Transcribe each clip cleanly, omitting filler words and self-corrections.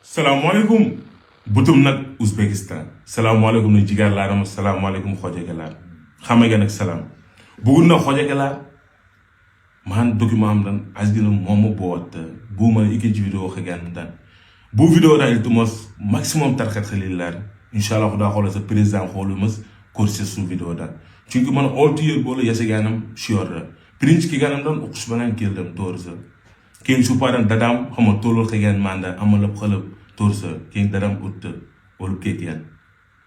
Salaamaaleykum butum nag Ouzbékistan salaamaaleykum ne jigar laarama salaamaaleykum xojege laar xamege nag salam bugun na xojege laar man document am dan asgina momo bot bu ma ikinci video xegan dan bu video da il tumos maximum tarxat xelil laar inshallah da xola sa président xolumas course su video dan çünkü man oltiyer bolu yaseganam shior prince ki ganam dan uqus banan keldam torsa ken su paran dadam xama tolol xegan manda amalab xelab torsa ken dadam ut olu ketian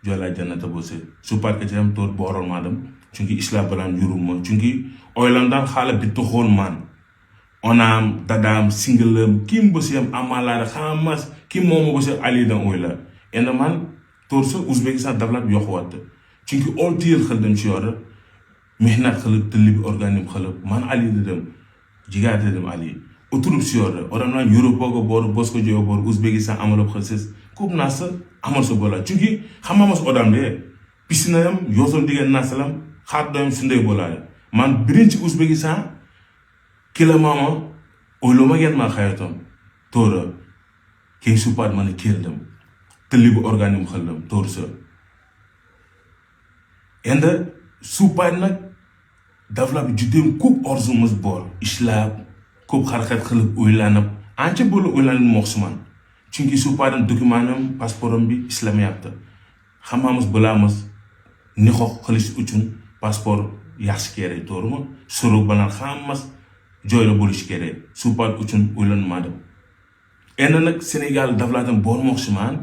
jola jannata bose su par ke jam tor borol madam çünkü islam balan jurum çünkü oylandan xala bitu xol man onam dadam singlem kim bosiyam amalara xamas kim momo bose ali dan oyla ena man torsa Uzbekistan davlat yoxwat çünkü oltiyer xeldam shior mihnat xelab telib organim xelab man ali dedim jiga dedim ali oturup shior oranlan Europe go bor bosko jo bor Uzbekistan amalop xelses kup nasa amal so bola çünkü xamamas odam de pisinayam yoson digen nasalam xaddoyam sunday bola man birinci Uzbekistan kila mama oyloma gen ma xayatom tora ken supat man keldam telib organim xeldam torsa enda supat nak davla bi judem kup orzumuz bor ishlab kup xarxat xilib oylanıp anca bolu oylanıp moxsuman çünkü supadan dokümanım pasporum bi islam yaptı xamamız bulamız ni xox xalish uchun paspor yaxshi kerak to'g'rimi so'roq bilan hammasi joyda bo'lishi kerak supat uchun o'ylanmadim endi nak Senegal davlatim bormoqchiman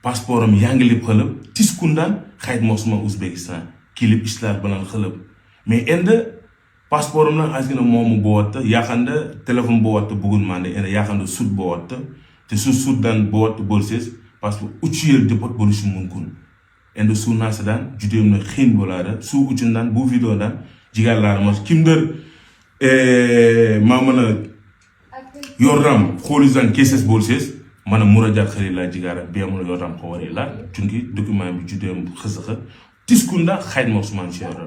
pasporim yangilib qilib tez kundan qaytmoqchiman O'zbekiston kelib ishlar bilan qilib men endi pasporimdan ozgina muammo bo'lyapti yaqinda telefon bo'lyapti bugun menda endi yaqinda sud bo'lyapti te suddan bo'lyapti bo'lsangiz pasport 3 yil deport bo'lishi mumkin endi suv narsadan judayam qiyin bo'ladi suv uchundan bu videodan jigarlarimiz kimdir mana yordam qo'lingizdan kelsangiz bo'lsangiz mana murojaat qilinglar jigara bemalol yordam qilaveringlar chunki dokument judayam qiziq tez kunda qaytmoqchiman shu yerga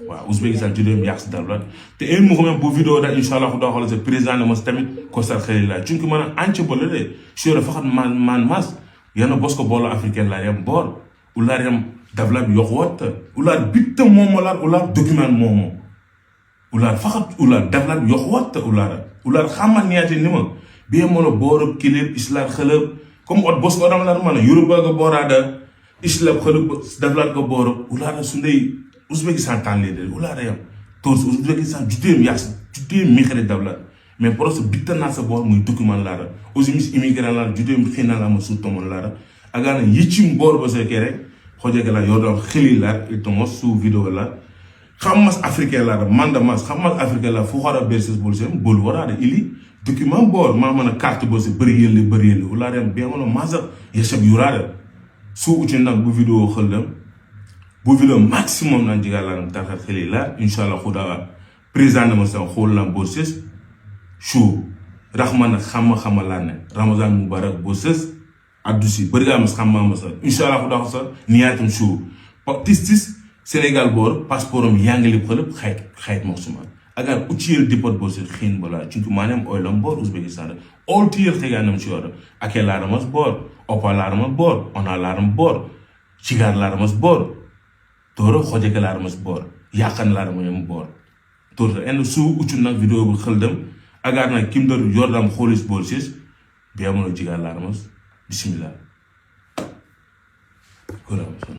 va O'zbekiston judayam yaxshi davlat te eng muhimi bu videoda inshaalloh xudo xolasa prezidentimiz tamit ko'rsat qilinglar chunki mana ancha bo'ladi shu yerda faqat man emas yana boshqa bola afrikanlar ham bor ular ham davlat yo'qotdi ular bitta muammolar ular dokument muammo ular faqat ular davlat yo'qotdi ular hamma niyati nima bemalol borib kelib ishlar qilib comme boshqa odamlar mana Yevropaga boradi ishlab qilib davlatga borib ular shunday O'zbekiston tanlaydi ular ham to'g'risi O'zbekiston judayam yaxshi judayam mehri davlat men просто bitta narsa bor muy dokumentlari o'zimiz immigrantlar judayam qiynalamiz shu tomonlari agar yechim bor bo'lsa kerak xo'jagalar yordam qilinglar iltimos shu videolar hammasi afrikalar manda emas hammasi afrikalar fuqaro bersiz bo'lsa ham bo'lvoradi ili dokument bor mana carte bo'lsa 1 yil ular ham bemalol mazza yashab yuradi shu uchundan bu video qildim bu video maksimumdan jigarlarim tarqat qilinglar inshaalloh xudo prezidentimizdan qo'llan bo'lsiz shu rahmanni hammalarni Ramazon muborak bo'lsiz addusi birgamiz hammamiz inshaalloh xudo xolasa niyatim shu tez Senegal bor pasporim yangilib qilib qaytmoqchiman agar 3 yil deport bo'lsa qiyin bo'ladi chunki men ham oilam bor O'zbekistonda 6 yil qilganim shu yerda akalarimiz bor opalarimiz bor onalarim bor jigarlarimiz bor to'g'ri xo'jakalarimiz bor yaqinlarim ham bor to'g'ri endi shu uchundan video qildim agar kimdir yordam qo'lingiz bo'lsangiz bemalol jigarlarimiz bismillah ko'ramiz